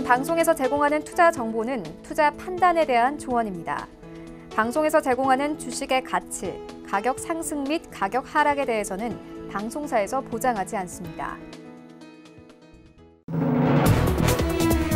방송에서 제공하는 투자 정보는 투자 판단에 대한 조언입니다. 방송에서 제공하는 주식의 가치, 가격 상승 및 가격 하락에 대해서는 방송사에서 보장하지 않습니다.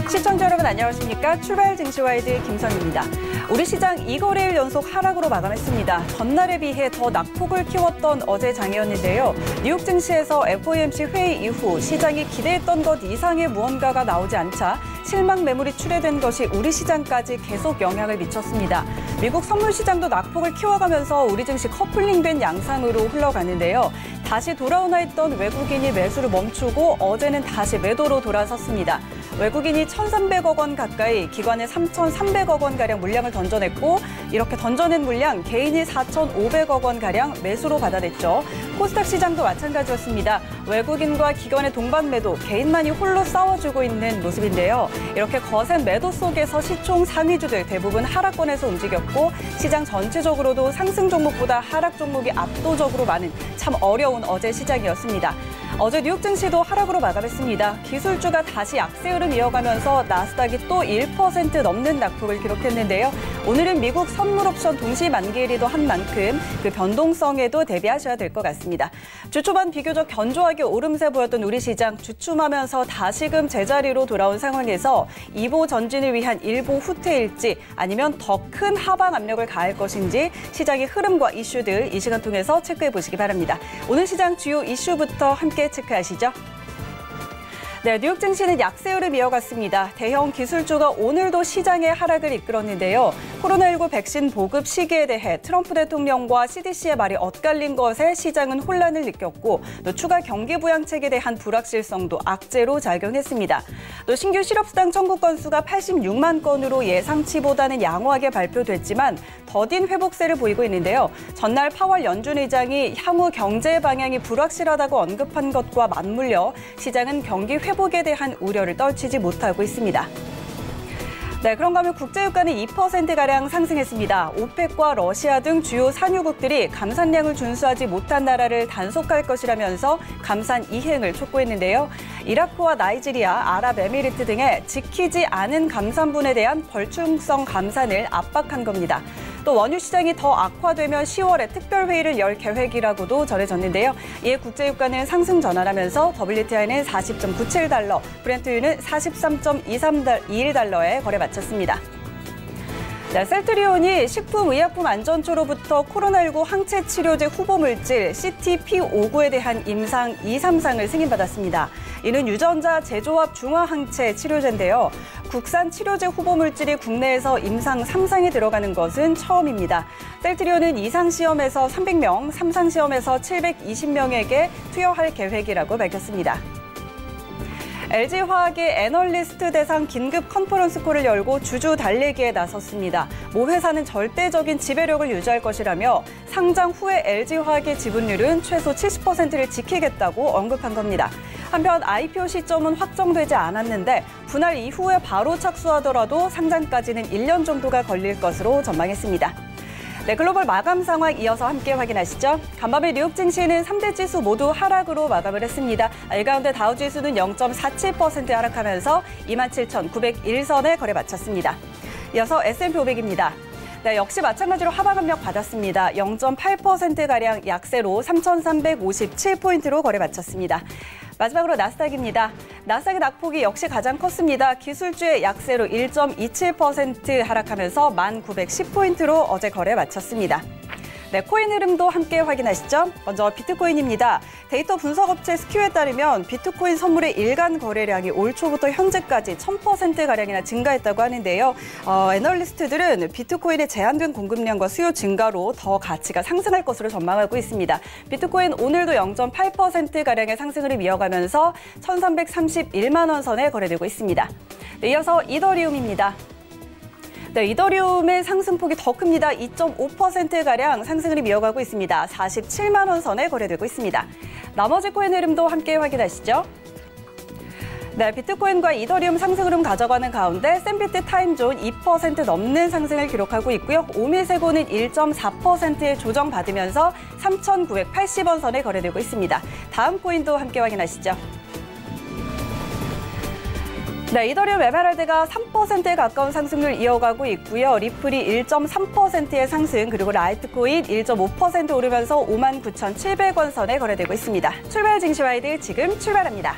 시청자 여러분 안녕하십니까? 출발 증시와이드 김선입니다. 우리 시장 2거래일 연속 하락으로 마감했습니다. 전날에 비해 더 낙폭을 키웠던 어제 장이었는데요. 뉴욕 증시에서 FOMC 회의 이후 시장이 기대했던 것 이상의 무언가가 나오지 않자 실망 매물이 출회된 것이 우리 시장까지 계속 영향을 미쳤습니다. 미국 선물 시장도 낙폭을 키워가면서 우리 증시 커플링된 양상으로 흘러가는데요. 다시 돌아오나 했던 외국인이 매수를 멈추고 어제는 다시 매도로 돌아섰습니다. 외국인이 1,300억 원 가까이, 기관에 3,300억 원가량 물량을 던져냈고 이렇게 던져낸 물량 개인이 4,500억 원가량 매수로 받아냈죠. 코스닥 시장도 마찬가지였습니다. 외국인과 기관의 동반 매도, 개인만이 홀로 싸워주고 있는 모습인데요. 이렇게 거센 매도 속에서 시총 상위주들 대부분 하락권에서 움직였고 시장 전체적으로도 상승 종목보다 하락 종목이 압도적으로 많은 참 어려운 어제 시장이었습니다. 어제 뉴욕 증시도 하락으로 마감했습니다. 기술주가 다시 약세 흐름 이어가면서 나스닥이 또 1% 넘는 낙폭을 기록했는데요. 오늘은 미국 선물 옵션 동시 만기일이도 한 만큼 그 변동성에도 대비하셔야 될 것 같습니다. 주 초반 비교적 견조하게 오름세 보였던 우리 시장 주춤하면서 다시금 제자리로 돌아온 상황에서 2보 전진을 위한 1보 후퇴일지 아니면 더 큰 하방 압력을 가할 것인지 시장의 흐름과 이슈들 이 시간 통해서 체크해 보시기 바랍니다. 오늘 시장 주요 이슈부터 함께 체크하시죠. 네, 뉴욕 증시는 약세 흐름 이어갔습니다. 대형 기술주가 오늘도 시장의 하락을 이끌었는데요. 코로나19 백신 보급 시기에 대해 트럼프 대통령과 CDC의 말이 엇갈린 것에 시장은 혼란을 느꼈고 또 추가 경기 부양책에 대한 불확실성도 악재로 작용했습니다. 또 신규 실업수당 청구 건수가 86만 건으로 예상치보다는 양호하게 발표됐지만 더딘 회복세를 보이고 있는데요. 전날 파월 연준 의장이 향후 경제 방향이 불확실하다고 언급한 것과 맞물려 시장은 경기 회복에 대한 우려를 떨치지 못하고 있습니다. 네, 그런가 하면 국제유가는 2%가량 상승했습니다. 오펙과 러시아 등 주요 산유국들이 감산량을 준수하지 못한 나라를 단속할 것이라면서 감산 이행을 촉구했는데요. 이라크와 나이지리아, 아랍에미리트 등의 지키지 않은 감산분에 대한 벌충성 감산을 압박한 겁니다. 또 원유 시장이 더 악화되면 10월에 특별회의를 열 계획이라고도 전해졌는데요. 이에 국제유가는 상승 전환하면서 WTI는 40.97달러, 브렌트유는 43.21달러에 거래 마쳤습니다. 네, 셀트리온이 식품의약품안전처로부터 코로나19 항체 치료제 후보 물질 CTP59에 대한 임상 2,3상을 승인받았습니다. 이는 유전자 제조합 중화항체 치료제인데요. 국산 치료제 후보 물질이 국내에서 임상 3상에 들어가는 것은 처음입니다. 셀트리온은 2상 시험에서 300명, 3상 시험에서 720명에게 투여할 계획이라고 밝혔습니다. LG화학이 애널리스트 대상 긴급 컨퍼런스 콜을 열고 주주 달래기에 나섰습니다. 모 회사는 절대적인 지배력을 유지할 것이라며 상장 후에 LG화학의 지분율은 최소 70%를 지키겠다고 언급한 겁니다. 한편 IPO 시점은 확정되지 않았는데 분할 이후에 바로 착수하더라도 상장까지는 1년 정도가 걸릴 것으로 전망했습니다. 네, 글로벌 마감 상황 이어서 함께 확인하시죠. 간밤에 뉴욕 증시는 3대 지수 모두 하락으로 마감을 했습니다. 이 가운데 다우지수는 0.47% 하락하면서 27,901선에 거래 마쳤습니다. 이어서 S&P 500입니다. 네, 역시 마찬가지로 하방 압력 받았습니다. 0.8%가량 약세로 3,357포인트로 거래 마쳤습니다. 마지막으로 나스닥입니다. 나스닥의 낙폭이 역시 가장 컸습니다. 기술주의 약세로 1.27% 하락하면서 1,910포인트로 어제 거래 마쳤습니다. 네, 코인 흐름도 함께 확인하시죠. 먼저 비트코인입니다. 데이터 분석업체 스큐에 따르면 비트코인 선물의 일간 거래량이 올 초부터 현재까지 1000%가량이나 증가했다고 하는데요. 애널리스트들은 비트코인의 제한된 공급량과 수요 증가로 더 가치가 상승할 것으로 전망하고 있습니다. 비트코인 오늘도 0.8%가량의 상승을 이어가면서 1,331만 원 선에 거래되고 있습니다. 네, 이어서 이더리움입니다. 네, 이더리움의 상승폭이 더 큽니다. 2.5%가량 상승을 이어가고 있습니다. 47만 원 선에 거래되고 있습니다. 나머지 코인 흐름도 함께 확인하시죠. 네, 비트코인과 이더리움 상승 흐름 가져가는 가운데 샌비트 타임존 2% 넘는 상승을 기록하고 있고요. 오미세고는 1.4%의 조정받으면서 3,980원 선에 거래되고 있습니다. 다음 코인도 함께 확인하시죠. 네, 이더리움 에메랄드가 3%에 가까운 상승률 이어가고 있고요. 리플이 1.3%의 상승, 그리고 라이트코인 1.5% 오르면서 59,700원 선에 거래되고 있습니다. 출발 증시와이드 지금 출발합니다.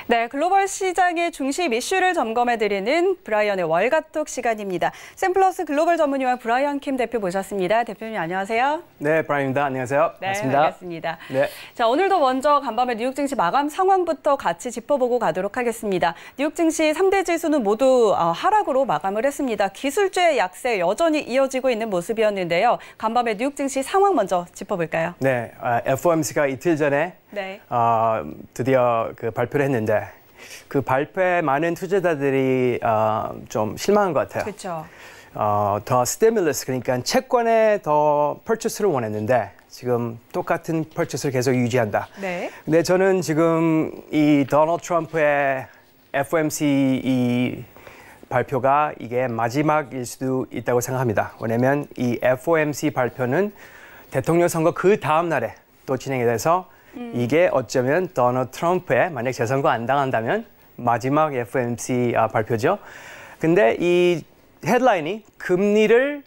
네, 글로벌 시장의 중심 이슈를 점검해드리는 브라이언의 월가톡 시간입니다. 샘플러스 글로벌 전문위원 브라이언 킴 대표 모셨습니다. 대표님 안녕하세요. 네, 브라이언입니다. 안녕하세요. 네, 반갑습니다. 반갑습니다. 네. 자, 오늘도 먼저 간밤에 뉴욕 증시 마감 상황부터 같이 짚어보고 가도록 하겠습니다. 뉴욕 증시 3대 지수는 모두 하락으로 마감을 했습니다. 기술주의 약세 여전히 이어지고 있는 모습이었는데요. 간밤에 뉴욕 증시 상황 먼저 짚어볼까요? 네, FOMC가 이틀 전에 네. 드디어 그 발표를 했는데 그 발표에 많은 투자자들이 좀 실망한 것 같아요. 그렇죠. 더 스티뮬러스, 그러니까 채권에 더 퍼체스를 원했는데 지금 똑같은 퍼체스를 계속 유지한다. 네. 근데 저는 지금 이 도널드 트럼프의 FOMC 이 발표가 이게 마지막일 수도 있다고 생각합니다. 왜냐하면 이 FOMC 발표는 대통령 선거 그 다음 날에 또 진행이 돼서 이게 어쩌면 도널드 트럼프의 만약 재선거 안 당한다면 마지막 FOMC 발표죠. 근데 이 헤드라인이 금리를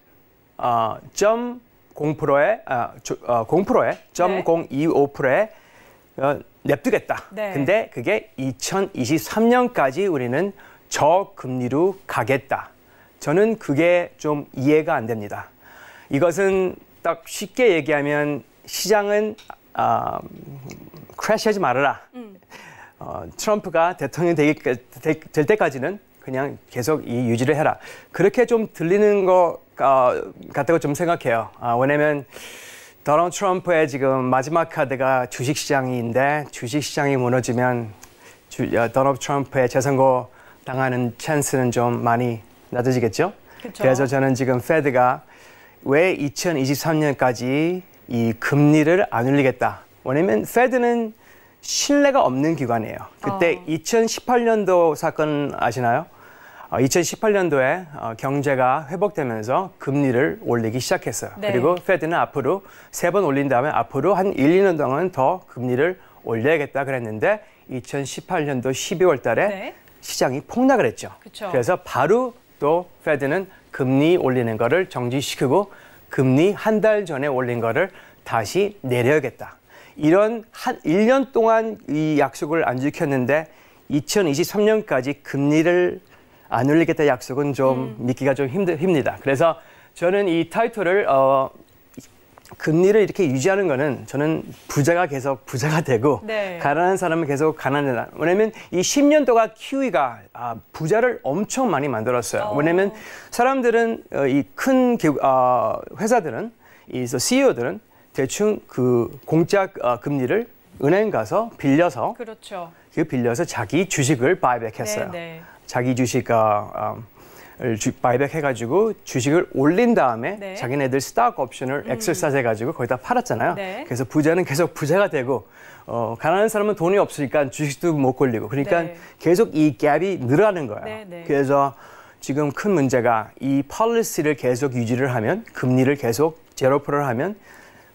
0.0%에 0.025%에 냅두겠다. 네. 근데 그게 2023년까지 우리는 저금리로 가겠다. 저는 그게 좀 이해가 안 됩니다. 이것은 딱 쉽게 얘기하면 시장은 크래시하지 말아라. 트럼프가 대통령이 될 때까지는 그냥 계속 이 유지를 해라. 그렇게 좀 들리는 것 같다고 좀 생각해요. 왜냐면 도널드 트럼프의 지금 마지막 카드가 주식시장인데 주식시장이 무너지면 도널드 트럼프의 재선거 당하는 찬스는 좀 많이 낮아지겠죠? 그쵸. 그래서 저는 지금 페드가 왜 2023년까지 이 금리를 안 올리겠다. 왜냐면 페드는 신뢰가 없는 기관이에요. 그때 2018년도 사건 아시나요? 2018년도에 경제가 회복되면서 금리를 올리기 시작했어요. 네. 그리고 페드는 앞으로 3번 올린 다음에 앞으로 한 1, 2년 동안 더 금리를 올려야겠다 그랬는데 2018년도 12월 달에 네. 시장이 폭락을 했죠. 그쵸. 그래서 바로 또 페드는 금리 올리는 거를 정지시키고 금리 한 달 전에 올린 거를 다시 내려야겠다. 이런 한 1년 동안 이 약속을 안 지켰는데 2023년까지 금리를 안 올리겠다 약속은 좀 믿기가 좀 힘듭니다. 그래서 저는 이 타이틀을 금리를 이렇게 유지하는 거는 저는 부자가 계속 부자가 되고 네. 가난한 사람은 계속 가난하다. 왜냐하면 이 10년 동안 키위가 부자를 엄청 많이 만들었어요. 왜냐하면 사람들은 이 큰 회사들은 이 CEO들은 대충 그 공짜 금리를 은행 가서 빌려서 그렇죠. 그 빌려서 자기 주식을 바이백했어요. 네. 자기 주식 바이백 해가지고 주식을 올린 다음에 네. 자기네들 스탁 옵션을 엑서사이즈 해가지고 거기다 팔았잖아요. 네. 그래서 부자는 계속 부자가 되고 가난한 사람은 돈이 없으니까 주식도 못 걸리고 그러니까 네. 계속 이 갭이 늘어나는 거예요. 네, 네. 그래서 지금 큰 문제가 이 폴리시를 계속 유지를 하면 금리를 계속 0%를 하면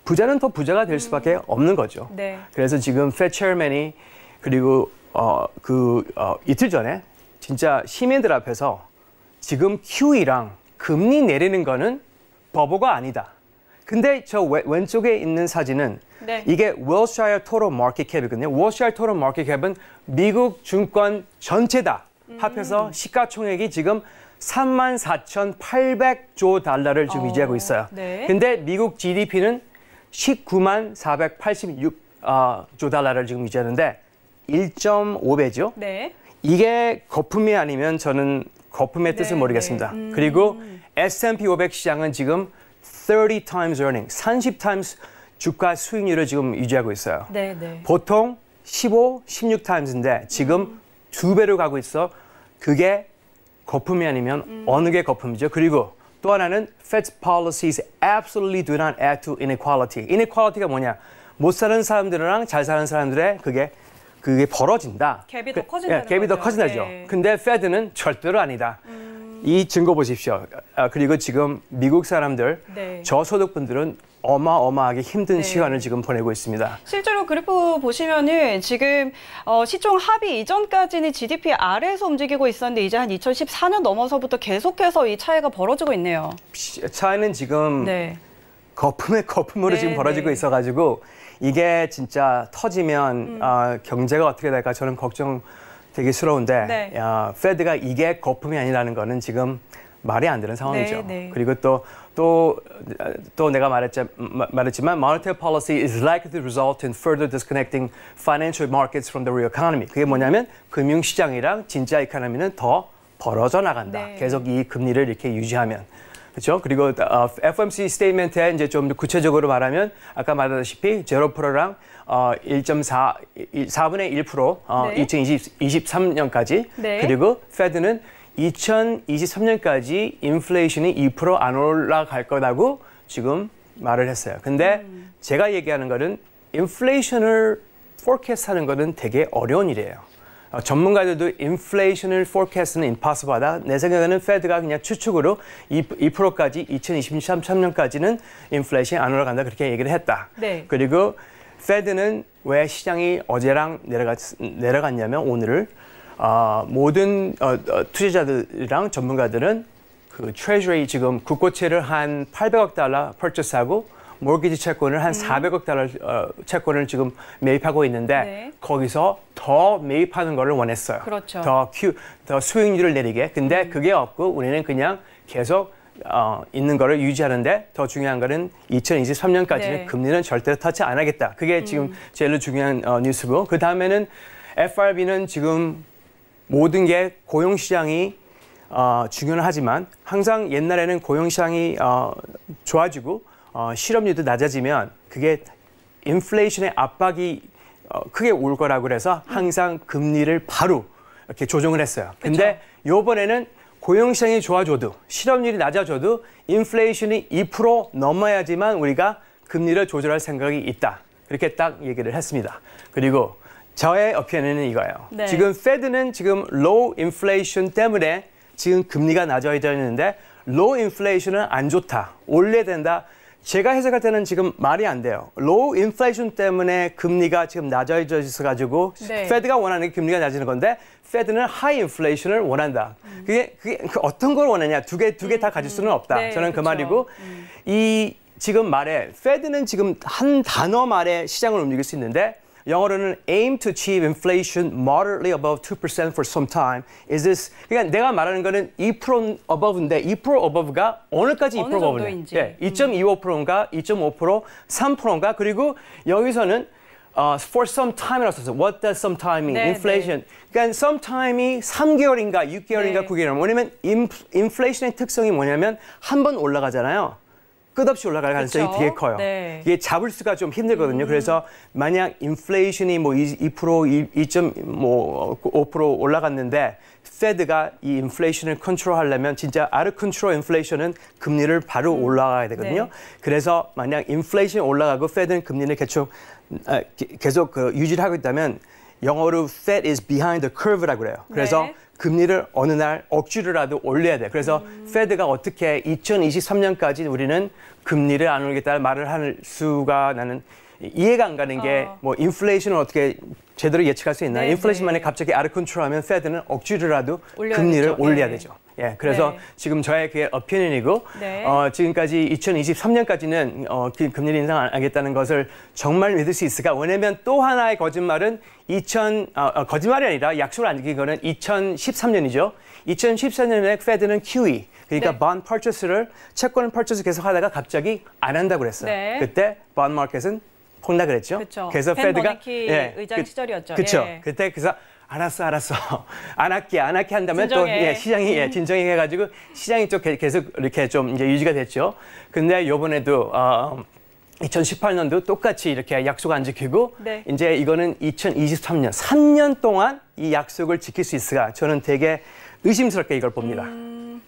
부자는 더 부자가 될 수밖에 없는 거죠. 네. 그래서 지금 페드 체어맨이 그리고 이틀 전에 진짜 시민들 앞에서 지금 QE랑 금리 내리는 거는 버버가 아니다. 근데 저 왼쪽에 있는 사진은 네. 이게 월샤이어 토탈 마켓 캡이거든요. 월샤이어 토탈 마켓 캡은 미국 증권 전체다. 합해서 시가총액이 지금 34,800조 달러를 지금 유지하고 있어요. 네. 근데 미국 GDP는 19486조 달러를 지금 유지하는데 1.5배죠. 네. 이게 거품이 아니면 저는 거품의 뜻을 네, 모르겠습니다. 그리고 S&P 500 시장은 지금 30 times earning, 30 times 주가 수익률을 지금 유지하고 있어요. 네, 네. 보통 15, 16 times인데 지금 2배로 가고 있어. 그게 거품이 아니면 어느 게 거품이죠. 그리고 또 하나는 Fed's policies absolutely do not add to inequality. inequality가 뭐냐? 못 사는 사람들이랑 잘 사는 사람들의 그게 벌어진다. 갭이 더 커진다는 갭이 더 거죠. 커진다죠. 네. 근데 Fed는 절대로 아니다. 이 증거 보십시오. 그리고 지금 미국 사람들, 네. 저소득분들은 어마어마하게 힘든 네. 시간을 지금 보내고 있습니다. 실제로 그래프 보시면은 지금 시총 합의 이전까지는 GDP 아래에서 움직이고 있었는데 이제 한 2014년 넘어서부터 계속해서 이 차이가 벌어지고 있네요. 차이는 지금 네. 거품의 거품으로 네, 지금 벌어지고 네. 있어가지고 이게 진짜 터지면 경제가 어떻게 될까 저는 걱정되기스러운데 네. 페드가 이게 거품이 아니라는 거는 지금 말이 안 되는 상황이죠. 네, 네. 그리고 또 내가 말했지만 monetary policy is likely to result in further disconnecting financial markets from the real economy. 그게 뭐냐면 금융시장이랑 진짜 이코노미는 더 벌어져 나간다. 네. 계속 이 금리를 이렇게 유지하면. 그렇죠? 그리고 FOMC 스테이트먼트에 이제 좀 더 구체적으로 말하면 아까 말했다시피 0%랑 4분의 1% 네. 2023년까지 네. 그리고 페드는 2023년까지 인플레이션이 2% 안 올라갈 거라고 지금 말을 했어요. 근데 제가 얘기하는 거는 인플레이션을 포캐스트 하는 거는 되게 어려운 일이에요. 전문가들도 인플레이션을 포캐스트는 impossible하다. 내 생각에는 페드가 그냥 추측으로 2%까지 2023년까지는 인플레이션이 안 올라간다 그렇게 얘기를 했다. 네. 그리고 페드는 왜 시장이 어제랑 내려갔냐면 오늘을 모든 투자자들이랑 전문가들은 그 트레저리 지금 국고채를 한 800억 달러 퍼체스하고 모기지 채권을 한 400억 달러 채권을 지금 매입하고 있는데 네. 거기서 더 매입하는 거를 원했어요. 그렇죠. 더 수익률을 내리게. 근데 그게 없고 우리는 그냥 계속 있는 거를 유지하는데 더 중요한 거는 2023년까지는 네. 금리는 절대로 터치 안 하겠다. 그게 지금 제일 중요한 뉴스고 그 다음에는 FRB는 지금 모든 게 고용시장이 중요하지만 항상 옛날에는 고용시장이 좋아지고 실업률도 낮아지면 그게 인플레이션의 압박이 크게 올 거라고 그래서 항상 금리를 바로 이렇게 조정을 했어요. 근데 이번에는 고용시장이 좋아져도 실업률이 낮아져도 인플레이션이 2% 넘어야지만 우리가 금리를 조절할 생각이 있다. 그렇게 딱 얘기를 했습니다. 그리고 저의 어피니언은 이거예요. 네. 지금 페드는 지금 low inflation 때문에 지금 금리가 낮아져 있는데 low inflation은 안 좋다. 올려야 된다. 제가 해석할 때는 지금 말이 안 돼요. low inflation 때문에 금리가 지금 낮아져 있어가지고 네. 페드가 원하는 게 금리가 낮아지는 건데 페드는 high inflation을 원한다. 그게 어떤 걸 원하냐? 두 개 다 가질 수는 없다. 네, 저는 그 그렇죠. 말이고 이 지금 말에 페드는 지금 한 단어 말에 시장을 움직일 수 있는데 영어로는 aim to achieve inflation moderately above 2% for some time. Is this? 그러니까 내가 말하는 거는 2% above인데 2% above가 어느까지 2% 어느 above인지. 정도인지. 예, 2.25%인가 2.5% 3%인가 그리고 여기서는 for some time이라고 썼어요. What does some time mean? 네, Inflation. 그러니까 some time이 3개월인가 6개월인가 네. 9개월. 뭐냐면 인플레이션의 특성이 뭐냐면 한 번 올라가잖아요. 끝없이 올라갈 가능성이 그쵸? 되게 커요. 네. 이게 잡을 수가 좀 힘들거든요. 그래서 만약 인플레이션이 뭐 2%, 2.5% 올라갔는데 페드가 이 인플레이션을 컨트롤하려면 진짜 아르 컨트롤 인플레이션은 금리를 바로 올라가야 되거든요. 네. 그래서 만약 인플레이션이 올라가고 페드는 금리를 계속 유지를 하고 있다면 영어로 Fed is behind the curve라고 그래요. 그래서 네. 금리를 어느 날 억지로라도 올려야 돼. 그래서 페드가 어떻게 2023년까지 우리는 금리를 안 올리겠다는 말을 할 수가 나는 이해가 안 가는 게 뭐 인플레이션을 어떻게 제대로 예측할 수 있나요? 네, 인플레이션만에 네. 갑자기 아르 컨트롤하면 페드는 억지로라도 올려야겠죠. 금리를 올려야 네. 되죠. 예, 그래서 네. 지금 저의 그게 어피니언이고 네. 지금까지 2023년까지는 금리를 인상 안 하겠다는 것을 정말 믿을 수 있을까? 왜냐면 또 하나의 거짓말은 거짓말이 아니라 약속을 안 지킨 거는 2013년이죠. 2014년에 페드는 QE 그러니까 네. bond purchase를 채권 purchase 계속 하다가 갑자기 안 한다고 그랬어요. 네. 그때 bond market은 폭락을 했죠. 그쵸. 그래서 벤 페드가 버네키 의장 시절이었죠. 그렇죠. 예. 그때 그래서 알았어. 안 할게 한다면 진정해. 또 시장이 진정해 해가지고 시장이 또 계속 이렇게 좀 이제 유지가 됐죠. 근데 이번에도 2018년도 똑같이 이렇게 약속 안 지키고 네. 이제 이거는 2023년 3년 동안 이 약속을 지킬 수 있을까? 저는 되게 의심스럽게 이걸 봅니다.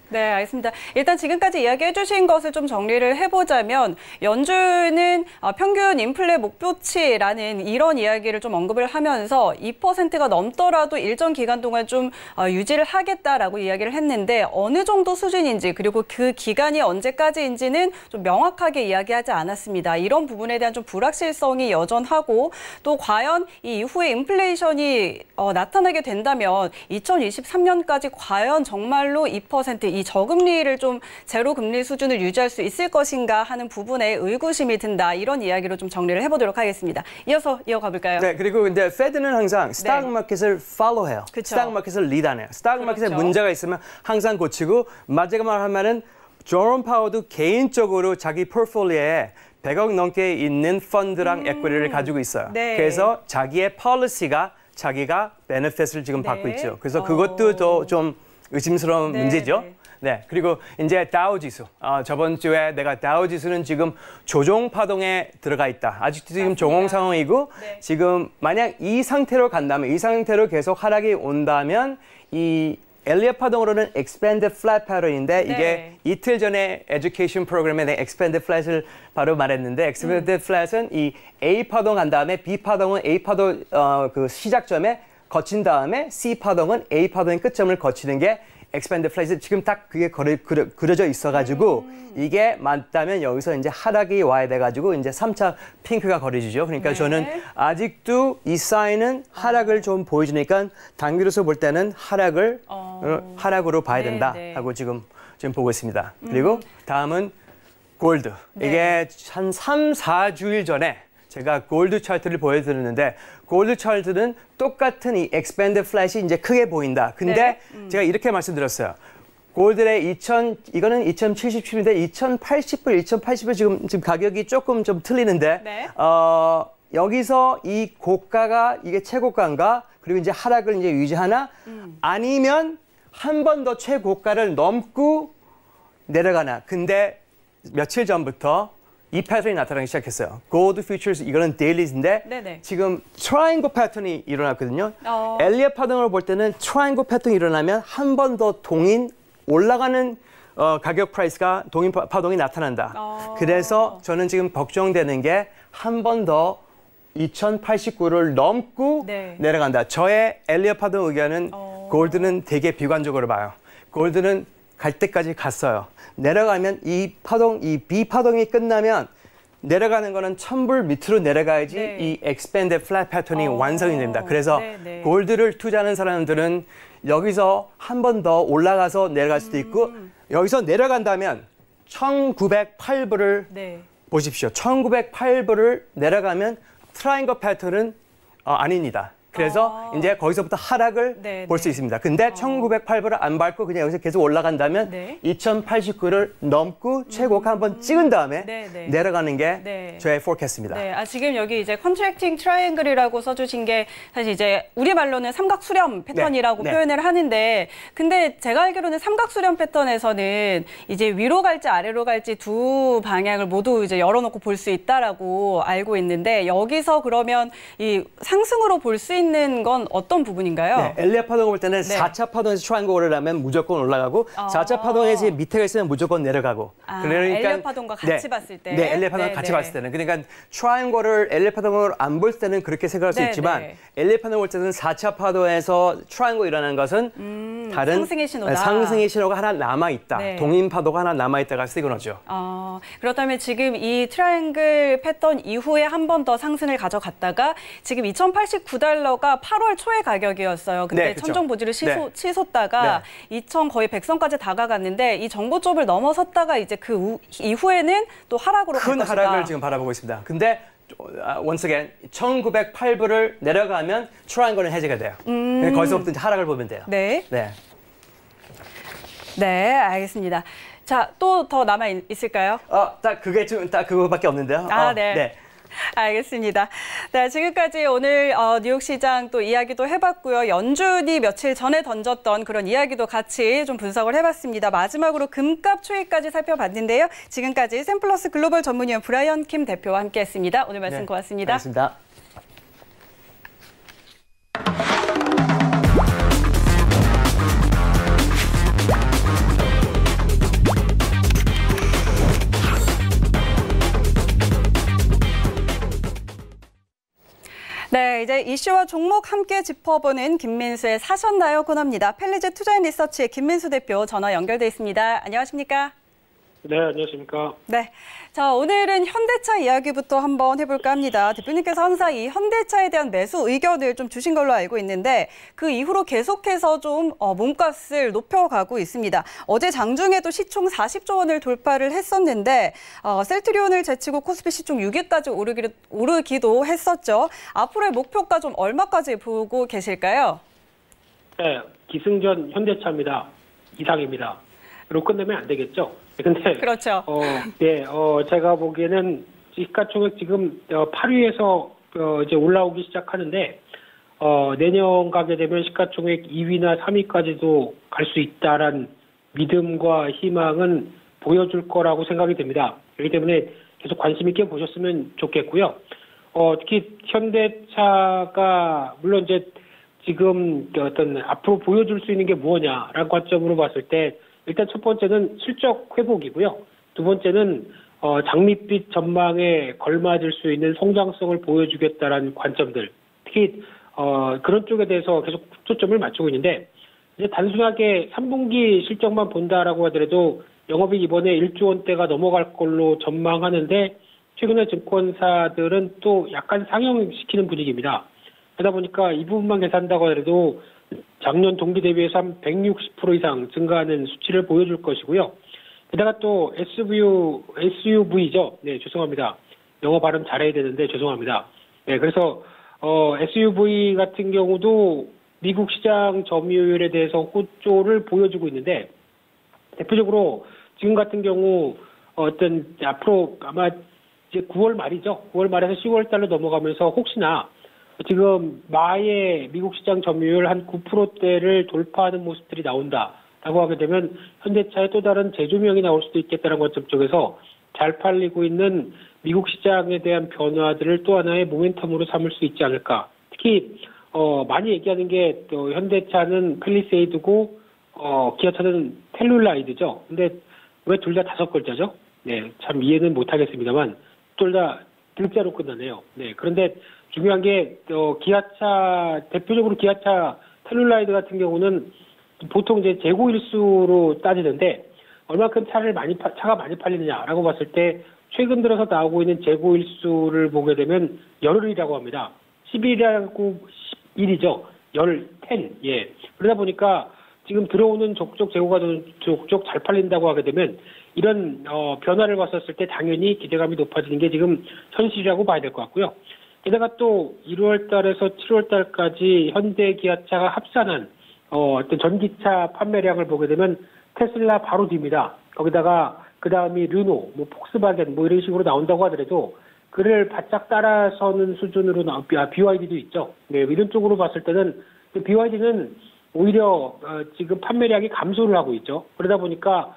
네, 알겠습니다. 일단 지금까지 이야기해 주신 것을 좀 정리를 해보자면 연준은 평균 인플레 목표치라는 이런 이야기를 좀 언급을 하면서 2%가 넘더라도 일정 기간 동안 좀 유지를 하겠다라고 이야기를 했는데 어느 정도 수준인지 그리고 그 기간이 언제까지인지는 좀 명확하게 이야기하지 않았습니다. 이런 부분에 대한 좀 불확실성이 여전하고 또 과연 이 이후에 인플레이션이 나타나게 된다면 2023년까지 과연 정말로 2% 이 저금리를 좀 제로 금리 수준을 유지할 수 있을 것인가 하는 부분에 의구심이 든다. 이런 이야기로 좀 정리를 해보도록 하겠습니다. 이어서 이어가 볼까요? 네, 그리고 근데 페드는 항상 스탁 마켓을 follow해요. 그쵸. 스탁 마켓을 리드하네요. 스탁 마켓에 그렇죠. 문제가 있으면 항상 고치고 마지막으로 하면은 제롬 파워도 개인적으로 자기 포트폴리오에 100억 넘게 있는 펀드랑 에퀴티를 가지고 있어요. 네. 그래서 자기의 폴리시가 자기가 베네핏을 지금 네. 받고 있죠. 그래서 그것도 더 좀 의심스러운 네, 문제죠. 네. 네, 그리고 이제 다우 지수. 저번 주에 내가 다우 지수는 지금 조정 파동에 들어가 있다. 아직도 지금 맞습니다. 조정 상황이고 네. 지금 만약 이 상태로 간다면 이 상태로 계속 하락이 온다면 이 엘리엇 파동으로는 expanded flat pattern인데 네. 이게 이틀 전에 education 프로그램에 내가 expanded flat을 바로 말했는데 expanded flat은 이 A 파동 간 다음에 B 파동은 A 파동 그 시작점에 거친 다음에 C 파동은 A 파동의 끝점을 거치는 게 expanded flat 지금 딱 그게 그려져 있어가지고 이게 맞다면 여기서 이제 하락이 와야 돼가지고 이제 3차 핑크가 그려지죠. 그러니까 네. 저는 아직도 이 사인은 하락을 좀 보여주니까 단기로서 볼 때는 하락으로 봐야 네, 된다 네. 하고 지금 보고 있습니다. 그리고 다음은 골드. 네. 이게 한 3, 4주일 전에 제가 골드 차트를 보여드렸는데 골드 차트는 똑같은 이 expanded flat이 이제 크게 보인다. 근데 네. 제가 이렇게 말씀드렸어요. 골드의 이거는 2077인데 2080불, 2080불 지금 가격이 조금 좀 틀리는데 네. 여기서 이 고가가 이게 최고가인가? 그리고 이제 하락을 이제 유지하나? 아니면 한 번 더 최고가를 넘고 내려가나? 근데 며칠 전부터 이 패턴이 나타나기 시작했어요. 골드 퓨처스 이거는 데일리인데 네네. 지금 트라이앵글 패턴이 일어났거든요. 어. 엘리엇 파동으로 볼 때는 트라이앵글 패턴이 일어나면 한 번 더 동인 올라가는 가격 프라이스가 동인 파동이 나타난다. 그래서 저는 지금 걱정되는 게 한 번 더 2089를 넘고 네. 내려간다. 저의 엘리엇 파동 의견은 골드는 되게 비관적으로 봐요. 골드는 갈 때까지 갔어요. 내려가면 이 B 파동이 끝나면 내려가는 거는 1000불 밑으로 내려가야지 네. 이 expanded flat 패턴이 완성이 됩니다. 그래서 네, 네. 골드를 투자하는 사람들은 여기서 한 번 더 올라가서 내려갈 수도 있고 여기서 내려간다면 1908불을 네. 보십시오. 1908불을 내려가면 트라이앵글 패턴은 아닙니다. 그래서 이제 거기서부터 하락을 네, 볼 수 네. 있습니다. 근데 1908불을 안 밟고 그냥 여기서 계속 올라간다면 네. 2089를 넘고 최고가 한번 찍은 다음에 네, 네. 내려가는 게 네. 저의 포캐스트입니다. 네, 지금 여기 이제 컨트랙팅 트라이앵글이라고 써주신 게 사실 이제 우리말로는 삼각 수렴 패턴이라고 네. 표현을 하는데, 근데 제가 알기로는 삼각 수렴 패턴에서는 이제 위로 갈지 아래로 갈지 두 방향을 모두 이제 열어놓고 볼 수 있다라고 알고 있는데, 여기서 그러면 이 상승으로 볼 수 있는 건 어떤 부분인가요? 네, 엘리엇 파동을 볼 때는 네. 4차 파동에서 트라이앵글을 하면 무조건 올라가고 4차 파동에서 밑에가 있으면 무조건 내려가고. 엘리엇 파동과 같이 봤을 때? 네, 엘리엇 파동과 같이 봤을 때는. 그러니까 트라이앵글을 엘리엇 파동을 안 볼 때는 그렇게 생각할 수 네, 있지만 네. 엘리엇 파동을 볼 때는 4차 파동에서 트라이앵글이 일어나는 것은 다른 상승의 신호다. 상승의 신호가 하나 남아있다. 네. 동인 파도가 하나 남아있다가 시그널이죠. 그렇다면 지금 이 트라이앵글 패턴 이후에 한 번 더 상승을 가져갔다가 지금 2089달러가 8월 초의 가격이었어요. 근데 네, 그렇죠. 천정 보지를 네. 치솟다가 2000 거의 100선까지 다가갔는데 이 정보점을 넘어섰다가 이제 그 이후에는 또 하락으로 갈 큰 것이다. 하락을 지금 바라보고 있습니다. 근데 once again 1908불을 내려가면 트라이앵글은 해제가 돼요. 거기서부터 이제 하락을 보면 돼요. 네. 네. 네, 알겠습니다. 자, 또 더 남아 있을까요? 딱 그거밖에 없는데요. 네. 알겠습니다. 네, 지금까지 오늘 뉴욕 시장 또 이야기도 해봤고요. 연준이 며칠 전에 던졌던 그런 이야기도 같이 좀 분석을 해봤습니다. 마지막으로 금값 추이까지 살펴봤는데요. 지금까지 샘플러스 글로벌 전문위원 브라이언 킴 대표와 함께했습니다. 오늘 말씀 고맙습니다. 고맙습니다. 네, 이제 이슈와 종목 함께 짚어보는 김민수의 사셨나요 코너입니다. 펠리즈 투자앤리서치의 김민수 대표 전화 연결돼 있습니다. 안녕하십니까? 네, 안녕하십니까? 네. 자, 오늘은 현대차 이야기부터 한번 해볼까 합니다. 대표님께서 항상 이 현대차에 대한 매수 의견을 좀 주신 걸로 알고 있는데 그 이후로 계속해서 좀 몸값을 높여가고 있습니다. 어제 장중에도 시총 40조 원을 돌파를 했었는데 셀트리온을 제치고 코스피 시총 6위까지 오르기도 했었죠. 앞으로의 목표가 좀 얼마까지 보고 계실까요? 네, 기승전 현대차입니다. 이상입니다. 그리고 끝내면 안 되겠죠? 근데 그렇죠. 제가 보기에는 시가총액 지금 8위에서 이제 올라오기 시작하는데 내년 가게 되면 시가총액 2위나 3위까지도 갈 수 있다란 믿음과 희망은 보여줄 거라고 생각이 됩니다. 그렇기 때문에 계속 관심 있게 보셨으면 좋겠고요. 특히 현대차가 물론 이제 지금 어떤 앞으로 보여줄 수 있는 게 무엇냐라는 관점으로 봤을 때 일단 첫 번째는 실적 회복이고요. 두 번째는 장밋빛 전망에 걸맞을 수 있는 성장성을 보여주겠다라는 관점들. 특히 그런 쪽에 대해서 계속 초점을 맞추고 있는데 이제 단순하게 3분기 실적만 본다라고 하더라도 영업이익 이번에 1조 원대가 넘어갈 걸로 전망하는데 최근에 증권사들은 또 약간 상향시키는 분위기입니다. 그러다 보니까 이 부분만 계산한다고 하더라도 작년 동기 대비해서 한 160% 이상 증가하는 수치를 보여줄 것이고요. 게다가 또 SUV죠. 네, 죄송합니다. 영어 발음 잘해야 되는데 죄송합니다. 네, 그래서 SUV 같은 경우도 미국 시장 점유율에 대해서 호조를 보여주고 있는데 대표적으로 지금 같은 경우 앞으로 아마 이제 9월 말이죠. 9월 말에서 10월 달로 넘어가면서 혹시나 지금 마의 미국 시장 점유율 한 9%대를 돌파하는 모습들이 나온다라고 하게 되면 현대차의 또 다른 재조명이 나올 수도 있겠다는 관점 쪽에서 잘 팔리고 있는 미국 시장에 대한 변화들을 또 하나의 모멘텀으로 삼을 수 있지 않을까. 특히 많이 얘기하는 게 또 현대차는 팰리세이드고 기아차는 텔룰라이드죠. 근데 왜 둘 다 5글자죠? 네, 참 이해는 못하겠습니다만 둘 다 글자로 끝나네요. 네, 그런데 중요한 게 기아차 대표적으로 기아차 텔룰라이드 같은 경우는 보통 이제 재고 일수로 따지는데 얼마큼 차가 많이 팔리느냐라고 봤을 때 최근 들어서 나오고 있는 재고 일수를 보게 되면 열흘이라고 합니다. 10일이라고 11이죠. 10. 예. 그러다 보니까 지금 들어오는 족족 재고가 족족 잘 팔린다고 하게 되면 이런 변화를 봤었을 때 당연히 기대감이 높아지는 게 지금 현실이라고 봐야 될 것 같고요. 게다가 또 1월 달에서 7월 달까지 현대 기아차가 합산한 어떤 전기차 판매량을 보게 되면 테슬라 바로 뒤입니다. 거기다가 그 다음이 르노, 뭐 폭스바겐 뭐 이런 식으로 나온다고 하더라도 그를 바짝 따라서는 수준으로 BYD도 있죠. 네, 이런 쪽으로 봤을 때는 BYD는 오히려 지금 판매량이 감소를 하고 있죠. 그러다 보니까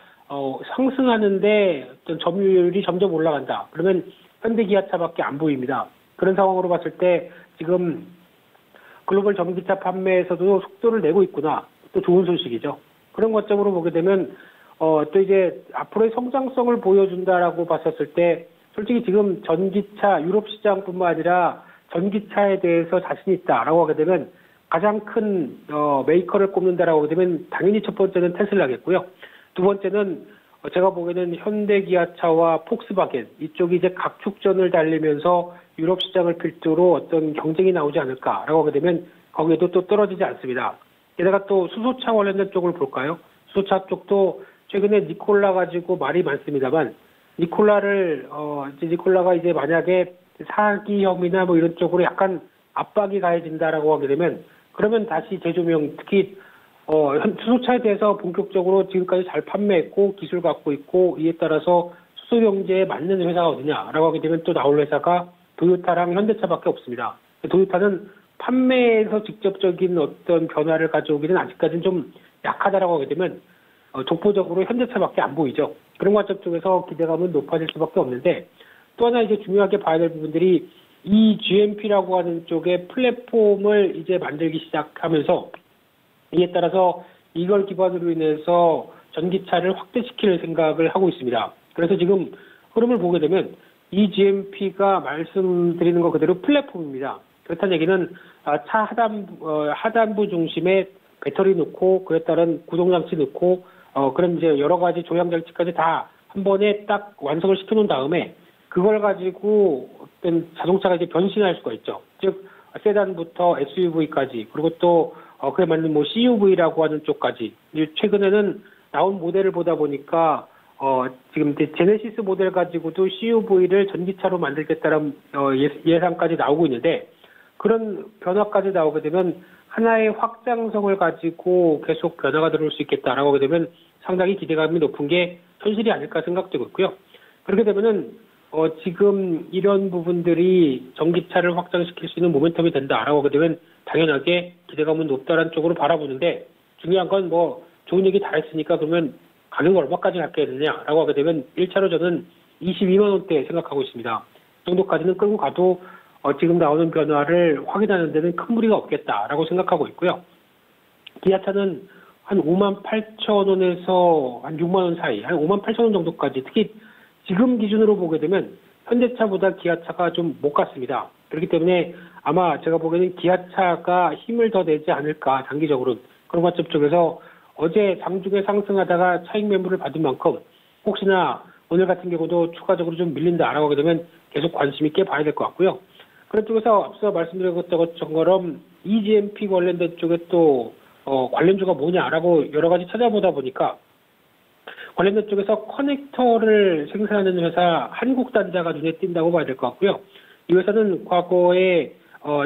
상승하는데 어떤 점유율이 점점 올라간다. 그러면 현대 기아차밖에 안 보입니다. 그런 상황으로 봤을 때 지금 글로벌 전기차 판매에서도 속도를 내고 있구나. 또 좋은 소식이죠. 그런 관점으로 보게 되면 또 이제 앞으로의 성장성을 보여준다라고 봤었을 때 솔직히 지금 전기차 유럽 시장뿐만 아니라 전기차에 대해서 자신 있다라고 하게 되면 가장 큰 메이커를 꼽는다라고 하게 되면 당연히 첫 번째는 테슬라겠고요. 두 번째는 제가 보기에는 현대 기아차와 폭스바겐 이쪽이 이제 각축전을 달리면서 유럽 시장을 필두로 어떤 경쟁이 나오지 않을까라고 하게 되면 거기에도 또 떨어지지 않습니다. 게다가 또 수소차 관련된 쪽을 볼까요? 수소차 쪽도 최근에 니콜라 가지고 말이 많습니다만 니콜라가 이제 만약에 사기 혐의나 뭐 이런 쪽으로 약간 압박이 가해진다라고 하게 되면 그러면 다시 재조명 특히 수소차에 대해서 본격적으로 지금까지 잘 판매했고 기술 갖고 있고 이에 따라서 수소 경제에 맞는 회사가 어디냐라고 하게 되면 또 나올 회사가 도요타랑 현대차밖에 없습니다. 도요타는 판매에서 직접적인 어떤 변화를 가져오기는 아직까지는 좀 약하다라고 하게 되면 독보적으로 현대차밖에 안 보이죠. 그런 관점 쪽에서 기대감은 높아질 수밖에 없는데 또 하나 이제 중요하게 봐야 될 부분들이 이 GMP라고 하는 쪽의 플랫폼을 이제 만들기 시작하면서 이에 따라서 이걸 기반으로 인해서 전기차를 확대시킬 생각을 하고 있습니다. 그래서 지금 흐름을 보게 되면 이 GMP가 말씀드리는 것 그대로 플랫폼입니다. 그렇다는 얘기는 차 하단부 중심에 배터리 넣고 그에 따른 구동장치 넣고 그런 이제 여러 가지 조향장치까지 다 한 번에 딱 완성을 시켜놓은 다음에 그걸 가지고 어떤 자동차가 이제 변신할 수가 있죠. 즉 세단부터 SUV까지 그리고 또 그에 맞는 뭐 CUV라고 하는 쪽까지 최근에는 나온 모델을 보다 보니까 지금 제네시스 모델 가지고도 CUV를 전기차로 만들겠다는 예상까지 나오고 있는데 그런 변화까지 나오게 되면 하나의 확장성을 가지고 계속 변화가 들어올 수 있겠다라고 하게 되면 상당히 기대감이 높은 게 현실이 아닐까 생각되고 있고요. 그렇게 되면은 지금 이런 부분들이 전기차를 확장시킬 수 있는 모멘텀이 된다라고 하게 되면 당연하게 기대감은 높다라는 쪽으로 바라보는데 중요한 건 뭐 좋은 얘기 다 했으니까 그러면 가격 얼마까지 갖게 되느냐라고 하게 되면 1차로 저는 22만 원대 생각하고 있습니다. 그 정도까지는 끌고 가도 지금 나오는 변화를 확인하는 데는 큰 무리가 없겠다라고 생각하고 있고요. 기아차는 한 5만 8천 원에서 한 6만 원 사이, 한 5만 8천 원 정도까지 특히 지금 기준으로 보게 되면 현대차보다 기아차가 좀 못 갔습니다. 그렇기 때문에 아마 제가 보기에는 기아차가 힘을 더 내지 않을까 장기적으로 그런 관점 쪽에서 어제 장중에 상승하다가 차익 매물을 받은 만큼 혹시나 오늘 같은 경우도 추가적으로 좀 밀린다라고 하게 되면 계속 관심 있게 봐야 될 것 같고요. 그런 쪽에서 앞서 말씀드렸던 것처럼 EGMP 관련된 쪽에 또 관련주가 뭐냐라고 여러 가지 찾아보다 보니까 관련된 쪽에서 커넥터를 생산하는 회사 한국단자가 눈에 띈다고 봐야 될 것 같고요. 이 회사는 과거에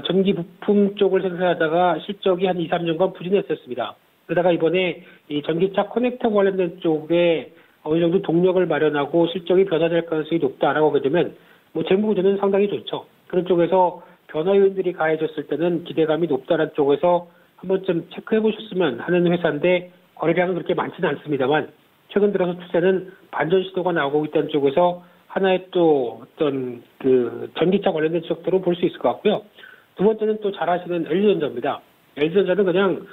전기 부품 쪽을 생산하다가 실적이 한 2, 3년간 부진했었습니다. 그러다가 이번에 이 전기차 커넥터 관련된 쪽에 어느 정도 동력을 마련하고 실적이 변화될 가능성이 높다라고 하게 되면 뭐 재무 구조는 상당히 좋죠. 그런 쪽에서 변화 요인들이 가해졌을 때는 기대감이 높다는 쪽에서 한 번쯤 체크해 보셨으면 하는 회사인데 거래량은 그렇게 많지는 않습니다만 최근 들어서 추세는 반전 시도가 나오고 있다는 쪽에서 하나의 또 어떤 그 전기차 관련된 쪽으로 볼 수 있을 것 같고요. 두 번째는 또 잘 아시는 LG전자입니다. LG전자는 그냥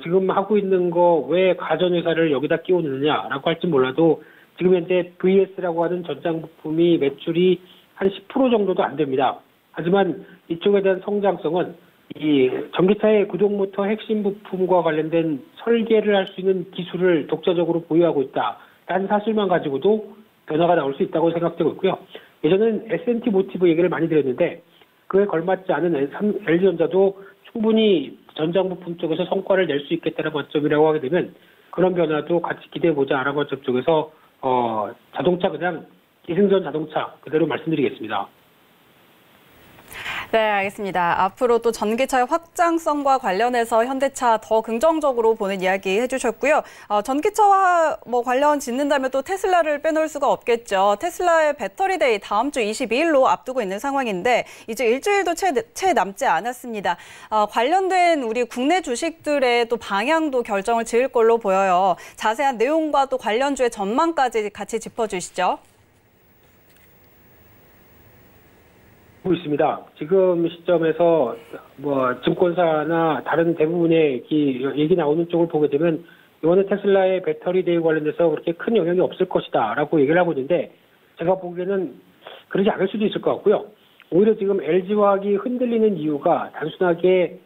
지금 하고 있는 거 왜 가전회사를 여기다 끼워넣느냐라고 할지 몰라도 지금 현재 VS라고 하는 전장 부품이 매출이 한 10% 정도도 안 됩니다. 하지만 이쪽에 대한 성장성은 이 전기차의 구동모터 핵심 부품과 관련된 설계를 할 수 있는 기술을 독자적으로 보유하고 있다라는 사실만 가지고도 변화가 나올 수 있다고 생각되고 있고요. 예전에는 S&T 모티브 얘기를 많이 드렸는데 그에 걸맞지 않은 LG전자도 충분히 전장 부품 쪽에서 성과를 낼 수 있겠다는 관점이라고 하게 되면 그런 변화도 같이 기대해보자라는 관점 쪽에서 자동차 그냥 기승전 자동차 그대로 말씀드리겠습니다. 네, 알겠습니다. 앞으로 또 전기차의 확장성과 관련해서 현대차 더 긍정적으로 보는 이야기 해주셨고요. 전기차와 관련 짓는다면 또 테슬라를 빼놓을 수가 없겠죠. 테슬라의 배터리데이 다음 주 22일로 앞두고 있는 상황인데 이제 일주일도 채 남지 않았습니다. 관련된 우리 국내 주식들의 또 방향도 결정을 지을 걸로 보여요. 자세한 내용과 또 관련주의 전망까지 같이 짚어주시죠. 있습니다. 지금 시점에서 증권사나 다른 대부분의 얘기 나오는 쪽을 보게 되면 이번에 테슬라의 배터리 대회 관련돼서 그렇게 큰 영향이 없을 것이다라고 얘기를 하고 있는데 제가 보기에는 그러지 않을 수도 있을 것 같고요. 오히려 지금 LG화학이 흔들리는 이유가 단순하게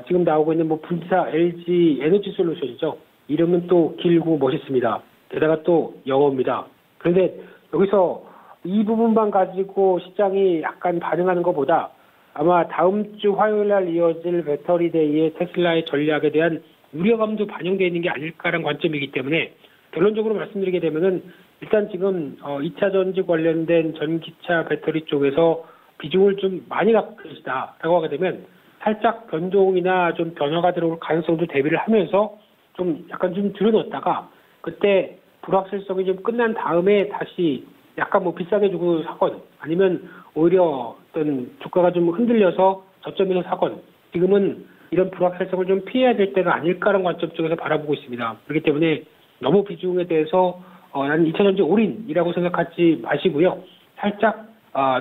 지금 나오고 있는 분사 LG 에너지 솔루션이죠. 이름은 또 길고 멋있습니다. 게다가 또 영어입니다. 그런데 여기서 이 부분만 가지고 시장이 약간 반응하는 것보다 아마 다음 주 화요일 날 이어질 배터리 데이의 테슬라의 전략에 대한 우려감도 반영되어 있는 게 아닐까라는 관점이기 때문에 결론적으로 말씀드리게 되면은 일단 지금 2차 전지 관련된 전기차 배터리 쪽에서 비중을 좀 많이 갖고 계시다라고 하게 되면 살짝 변동이나 좀 변화가 들어올 가능성도 대비를 하면서 좀 약간 좀 들여놓았다가 그때 불확실성이 좀 끝난 다음에 다시 약간 비싸게 주고 사건 아니면 오히려 어떤 주가가 좀 흔들려서 저점에서 사건 지금은 이런 불확실성을 좀 피해야 될 때가 아닐까라는 관점 쪽에서 바라보고 있습니다. 그렇기 때문에 너무 비중에 대해서 나는 2차전지 올인이라고 생각하지 마시고요. 살짝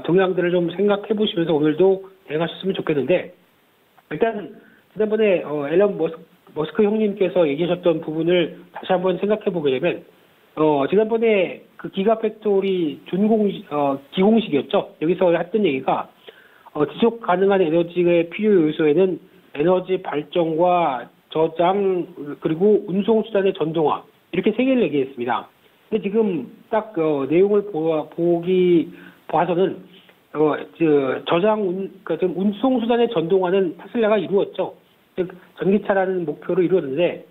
동향들을 좀 생각해 보시면서 오늘도 대응하셨으면 좋겠는데 일단 지난번에 앨런 머스크 형님께서 얘기하셨던 부분을 다시 한번 생각해 보게 되면 지난번에 그 기가팩토리 기공식이었죠. 여기서 했던 얘기가 지속 가능한 에너지의 필요 요소에는 에너지 발전과 저장 그리고 운송 수단의 전동화 이렇게 세 개를 얘기했습니다. 근데 지금 딱 내용을 봐서는 지금 운송 수단의 전동화는 테슬라가 이루었죠. 즉 전기차라는 목표를 이루었는데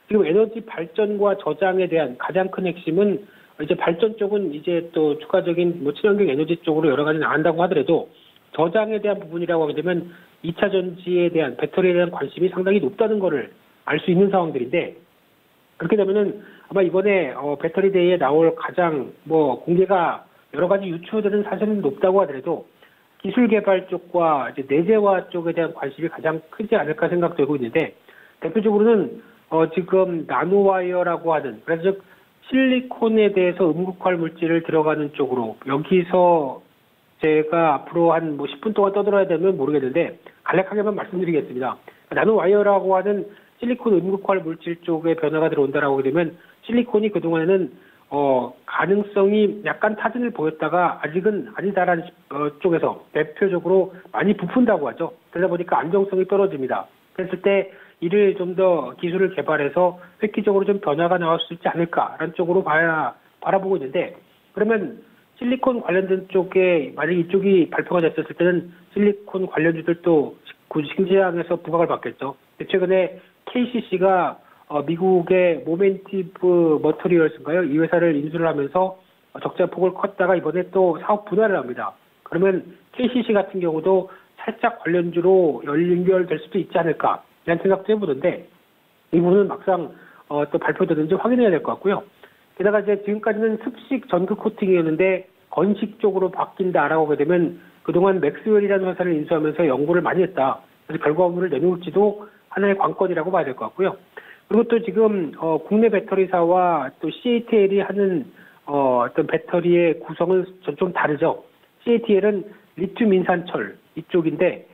지금 에너지 발전과 저장에 대한 가장 큰 핵심은 이제 발전 쪽은 이제 또 추가적인 친환경 에너지 쪽으로 여러 가지 나간다고 하더라도 저장에 대한 부분이라고 하게 되면 2차 전지에 대한 배터리에 대한 관심이 상당히 높다는 거를 알 수 있는 상황들인데 그렇게 되면은 아마 이번에 배터리 데이에 나올 가장 공개가 여러 가지 유추되는 사실은 높다고 하더라도 기술 개발 쪽과 이제 내재화 쪽에 대한 관심이 가장 크지 않을까 생각되고 있는데 대표적으로는 지금 나노와이어라고 하는 그래서 즉 실리콘에 대해서 음극활 물질을 들어가는 쪽으로 여기서 제가 앞으로 한 10분 동안 떠들어야 되면 모르겠는데 간략하게만 말씀드리겠습니다. 나노와이어라고 하는 실리콘 음극활 물질 쪽에 변화가 들어온다라고 하게 되면 실리콘이 그동안에는 가능성이 약간 타진을 보였다가 아직은 아니다라는 쪽에서 대표적으로 많이 부푼다고 하죠. 그러다 보니까 안정성이 떨어집니다. 그랬을 때 이를 좀 더 기술을 개발해서 획기적으로 좀 변화가 나올 수 있지 않을까라는 쪽으로 바라보고 있는데 그러면 실리콘 관련된 쪽에 만약 이쪽이 발표가 됐었을 때는 실리콘 관련주들도 신시장에서 부각을 받겠죠. 최근에 KCC가 미국의 모멘티브 머터리얼스인가요? 이 회사를 인수를 하면서 적자 폭을 컸다가 이번에 또 사업 분할을 합니다. 그러면 KCC 같은 경우도 살짝 관련주로 연결될 수도 있지 않을까 이런 생각도 해보는데 이 부분은 막상 또 발표되는지 확인해야 될 것 같고요. 게다가 이제 지금까지는 습식 전극 코팅이었는데 건식 쪽으로 바뀐다라고 하게 되면 그동안 맥스웰이라는 회사를 인수하면서 연구를 많이 했다. 그래서 결과물을 내놓을지도 하나의 관건이라고 봐야 될 것 같고요. 그리고 또 지금 국내 배터리사와 또 CATL이 하는 어떤 배터리의 구성은 좀 다르죠. CATL은 리튬 인산철 이쪽인데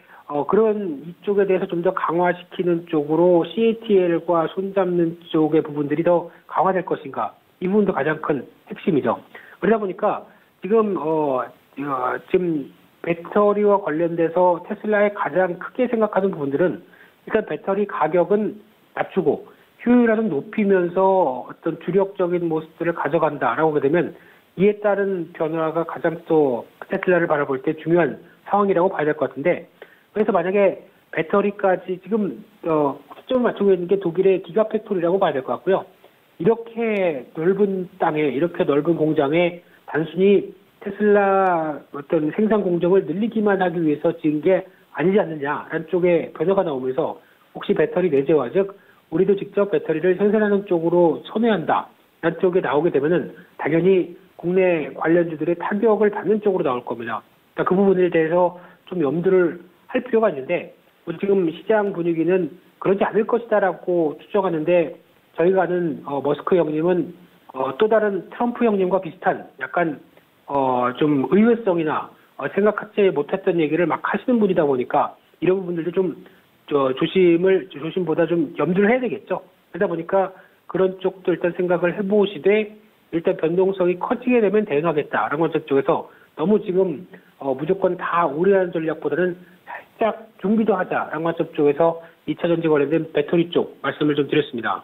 그런 이쪽에 대해서 좀 더 강화시키는 쪽으로 CATL과 손잡는 쪽의 부분들이 더 강화될 것인가 이 부분도 가장 큰 핵심이죠. 그러다 보니까 지금 지금 배터리와 관련돼서 테슬라의 가장 크게 생각하는 부분들은 일단 배터리 가격은 낮추고 효율화는 높이면서 어떤 주력적인 모습들을 가져간다라고 하게 되면 이에 따른 변화가 가장 또 테슬라를 바라볼 때 중요한 상황이라고 봐야 될 것 같은데 그래서 만약에 배터리까지 지금 초점을 맞추고 있는 게 독일의 기가팩토리라고 봐야 될 것 같고요. 이렇게 넓은 땅에 이렇게 넓은 공장에 단순히 테슬라 어떤 생산 공정을 늘리기만 하기 위해서 지은 게 아니지 않느냐라는 쪽에 변화가 나오면서 혹시 배터리 내재화, 즉 우리도 직접 배터리를 생산하는 쪽으로 선회한다라는 쪽에 나오게 되면은 당연히 국내 관련주들의 타격을 받는 쪽으로 나올 겁니다. 그러니까 그 부분에 대해서 좀 염두를 할 필요가 있는데 지금 시장 분위기는 그러지 않을 것이다라고 추정하는데 저희가 아는 머스크 형님은 또 다른 트럼프 형님과 비슷한 약간 좀 의외성이나 생각하지 못했던 얘기를 막 하시는 분이다 보니까 이런 부분들도 좀 조심보다 좀 염두를 해야 되겠죠. 그러다 보니까 그런 쪽도 일단 생각을 해보시되 일단 변동성이 커지게 되면 대응하겠다라는 것 쪽에서 너무 지금 무조건 다 우려하는 전략보다는 살짝 준비도 하자라는 것 쪽에서 2차전지 관련된 배터리 쪽 말씀을 좀 드렸습니다.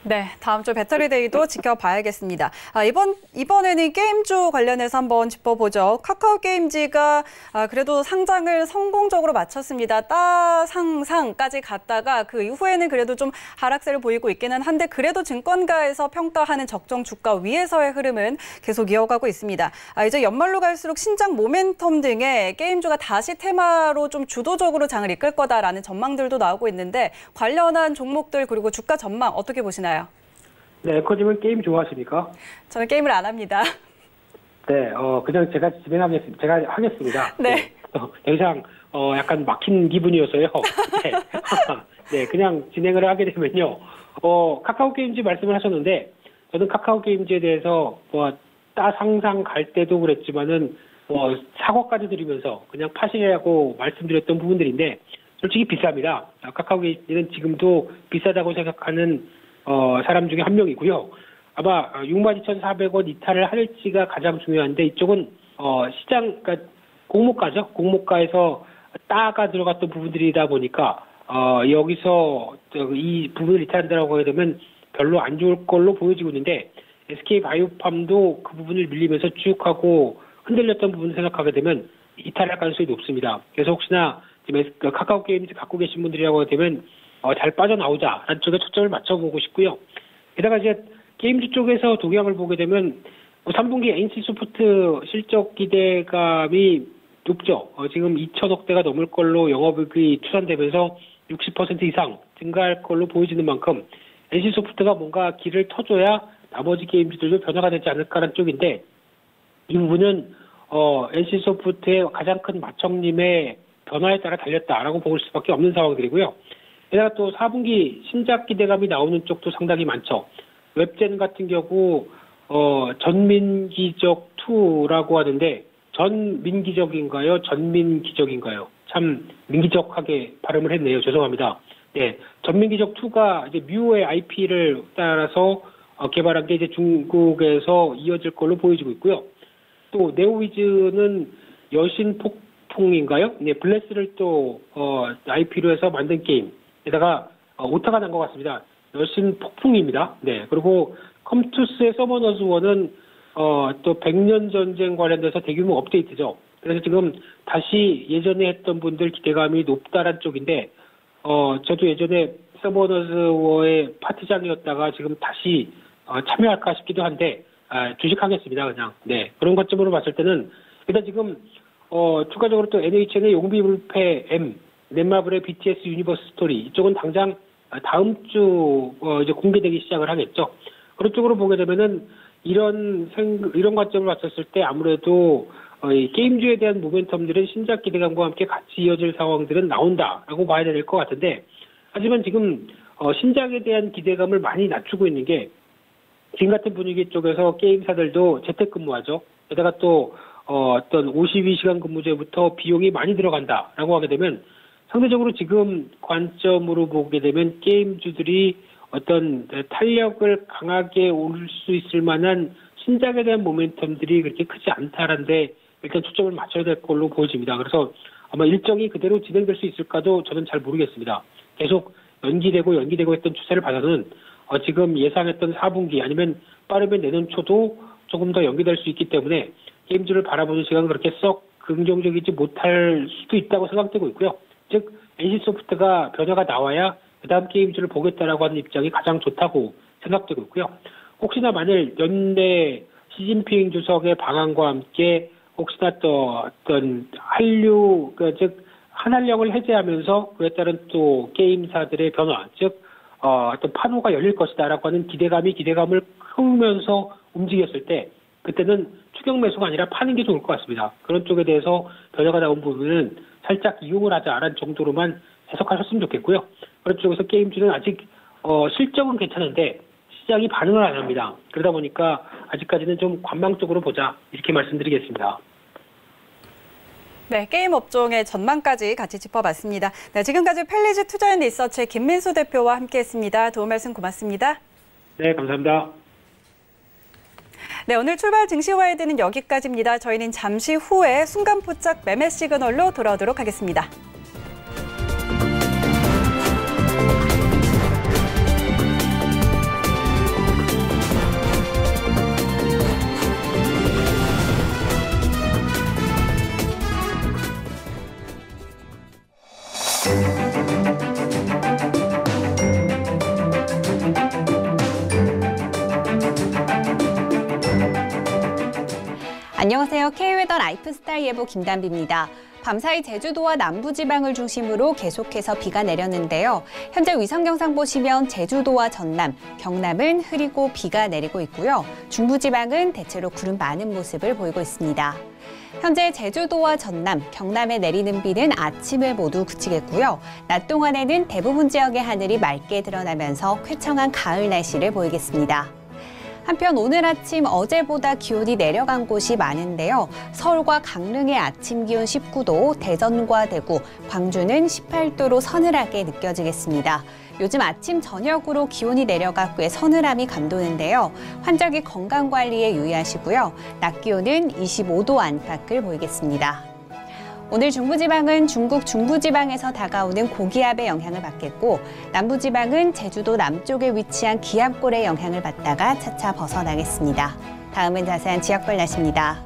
네, 다음 주 배터리 데이도 지켜봐야겠습니다. 이번에는 게임주 관련해서 한번 짚어보죠. 카카오 게임즈가 그래도 상장을 성공적으로 마쳤습니다. 따상상까지 갔다가 그 이후에는 그래도 좀 하락세를 보이고 있기는 한데 그래도 증권가에서 평가하는 적정 주가 위에서의 흐름은 계속 이어가고 있습니다. 이제 연말로 갈수록 신작 모멘텀 등의 게임주가 다시 테마로 좀 주도적으로 장을 이끌 거다라는 전망들도 나오고 있는데 관련한 종목들 그리고 주가 전망 어떻게 보시나요? 네, 에코님은 게임 좋아하십니까? 저는 게임을 안 합니다. 네, 그냥 제가 진행하겠습니다. 제가 하겠습니다. 네. 더 이상, 약간 막힌 기분이어서요. 네. 네, 그냥 진행을 하게 되면요. 카카오 게임즈 말씀을 하셨는데, 저는 카카오 게임즈에 대해서, 상상 갈 때도 그랬지만은, 사과까지 드리면서 그냥 파시라고 말씀드렸던 부분들인데, 솔직히 비쌉니다. 카카오 게임즈는 지금도 비싸다고 생각하는 사람 중에 한 명이고요. 아마 62,400원 이탈을 할지가 가장 중요한데 이쪽은 시장, 그러니까 공모가죠. 공모가에서 따가 들어갔던 부분들이다 보니까 여기서 이 부분을 이탈한다고 하게 되면 별로 안 좋을 걸로 보여지고 있는데 SK바이오팜도 그 부분을 밀리면서 쭉 하고 흔들렸던 부분을 생각하게 되면 이탈할 가능성이 높습니다. 그래서 혹시나 지금 카카오 게임즈 갖고 계신 분들이라고 하게 되면 잘 빠져나오자라는 쪽에 초점을 맞춰보고 싶고요. 게다가 이제 게임즈 쪽에서 동향을 보게 되면 3분기 NC소프트 실적 기대감이 높죠. 지금 2천억대가 넘을 걸로 영업이익이 추산되면서 60% 이상 증가할 걸로 보여지는 만큼 NC소프트가 뭔가 길을 터줘야 나머지 게임즈들도 변화가 되지 않을까라는 쪽인데 이 부분은 NC소프트의 가장 큰 마청님의 변화에 따라 달렸다라고 볼 수밖에 없는 상황들이고요. 게다가 또 4분기 신작 기대감이 나오는 쪽도 상당히 많죠. 웹젠 같은 경우 전민기적 2라고 하는데 전민기적인가요? 전민기적인가요? 참 민기적하게 발음을 했네요. 죄송합니다. 네, 전민기적 2가 이제 뮤의 IP를 따라서 개발한 게 이제 중국에서 이어질 걸로 보여지고 있고요. 또 네오위즈는 여신 폭풍인가요? 네, 블레스를 또 IP로 해서 만든 게임. 게다가 오타가 난 것 같습니다. 여신 폭풍입니다. 네, 그리고 컴투스의 서머너즈 1은 또 100년 전쟁 관련돼서 대규모 업데이트죠. 그래서 지금 다시 예전에 했던 분들 기대감이 높다란 쪽인데 저도 예전에 서머너즈 1의 파티장이었다가 지금 다시 참여할까 싶기도 한데 주식하겠습니다. 그냥. 네, 그런 관점으로 봤을 때는 일단 지금 추가적으로 또 NHN의 용비불패 M 넷마블의 BTS 유니버스 스토리 이쪽은 당장 다음 주 이제 공개되기 시작을 하겠죠. 그런 쪽으로 보게 되면은 이런 관점을 봤었을 때 아무래도 이 게임주에 대한 모멘텀들은 신작 기대감과 함께 같이 이어질 상황들은 나온다라고 봐야 될 것 같은데 하지만 지금 신작에 대한 기대감을 많이 낮추고 있는 게 지금 같은 분위기 쪽에서 게임사들도 재택근무하죠. 게다가 또 어떤 52시간 근무제부터 비용이 많이 들어간다라고 하게 되면 상대적으로 지금 관점으로 보게 되면 게임주들이 어떤 탄력을 강하게 올 수 있을 만한 신작에 대한 모멘텀들이 그렇게 크지 않다는데 일단 초점을 맞춰야 될 걸로 보여집니다. 그래서 아마 일정이 그대로 진행될 수 있을까도 저는 잘 모르겠습니다. 계속 연기되고 했던 추세를 봐서는 지금 예상했던 4분기 아니면 빠르면 내년 초도 조금 더 연기될 수 있기 때문에 게임주를 바라보는 시간은 그렇게 썩 긍정적이지 못할 수도 있다고 생각되고 있고요. 즉 NC소프트가 변화가 나와야 그다음 게임주를 보겠다라고 하는 입장이 가장 좋다고 생각되고 있고요. 혹시나 만일 연내 시진핑 주석의 방한과 함께 혹시나 또 어떤 한류, 즉 한한령을 해제하면서 그에 따른 또 게임사들의 변화, 즉 어떤 판호가 열릴 것이다라고 하는 기대감을 키우면서 움직였을 때 그때는 추격 매수가 아니라 파는 게 좋을 것 같습니다. 그런 쪽에 대해서 변화가 나온 부분은 살짝 이용을 하지 않은 정도로만 해석하셨으면 좋겠고요. 그런 쪽에서 게임주는 아직 실적은 괜찮은데 시장이 반응을 안 합니다. 그러다 보니까 아직까지는 좀 관망적으로 보자 이렇게 말씀드리겠습니다. 네, 게임 업종의 전망까지 같이 짚어봤습니다. 네, 지금까지 펠리즈 투자앤리서치의 김민수 대표와 함께했습니다. 도움 말씀 고맙습니다. 네, 감사합니다. 네, 오늘 출발 증시와이드는 여기까지입니다. 저희는 잠시 후에 순간포착 매매 시그널로 돌아오도록 하겠습니다. 안녕하세요. K웨더 라이프스타일 예보 김단비입니다. 밤사이 제주도와 남부지방을 중심으로 계속해서 비가 내렸는데요. 현재 위성 영상 보시면 제주도와 전남, 경남은 흐리고 비가 내리고 있고요. 중부지방은 대체로 구름 많은 모습을 보이고 있습니다. 현재 제주도와 전남, 경남에 내리는 비는 아침을 모두 그치겠고요. 낮 동안에는 대부분 지역의 하늘이 맑게 드러나면서 쾌청한 가을 날씨를 보이겠습니다. 한편 오늘 아침 어제보다 기온이 내려간 곳이 많은데요. 서울과 강릉의 아침 기온 19도, 대전과 대구, 광주는 18도로 서늘하게 느껴지겠습니다. 요즘 아침 저녁으로 기온이 내려가 꽤 서늘함이 감도는데요. 환절기 건강관리에 유의하시고요. 낮 기온은 25도 안팎을 보이겠습니다. 오늘 중부지방은 중국 중부지방에서 다가오는 고기압의 영향을 받겠고 남부지방은 제주도 남쪽에 위치한 기압골의 영향을 받다가 차차 벗어나겠습니다. 다음은 자세한 지역별 날씨입니다.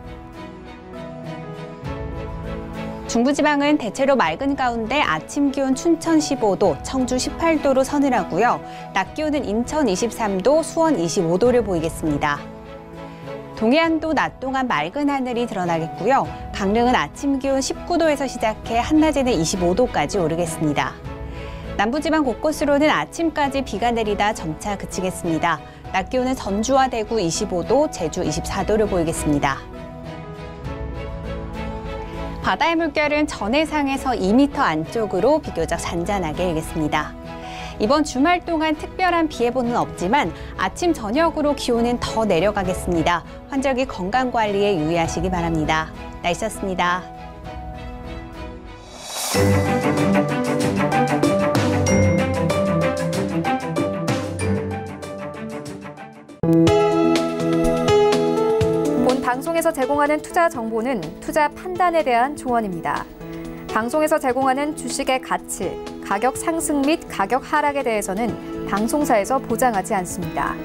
중부지방은 대체로 맑은 가운데 아침 기온 춘천 15도, 청주 18도로 서늘하고요. 낮 기온은 인천 23도, 수원 25도를 보이겠습니다. 동해안도 낮 동안 맑은 하늘이 드러나겠고요. 강릉은 아침 기온 19도에서 시작해 한낮에는 25도까지 오르겠습니다. 남부지방 곳곳으로는 아침까지 비가 내리다 점차 그치겠습니다. 낮 기온은 전주와 대구 25도, 제주 24도를 보이겠습니다. 바다의 물결은 전해상에서 2m 안쪽으로 비교적 잔잔하게 일겠습니다. 이번 주말 동안 특별한 비 예보는 없지만 아침 저녁으로 기온은 더 내려가겠습니다. 환절기 건강관리에 유의하시기 바랍니다. 날씨였습니다. 본 방송에서 제공하는 투자 정보는 투자 판단에 대한 조언입니다. 방송에서 제공하는 주식의 가치, 가격 상승 및 가격 하락에 대해서는 방송사에서 보장하지 않습니다.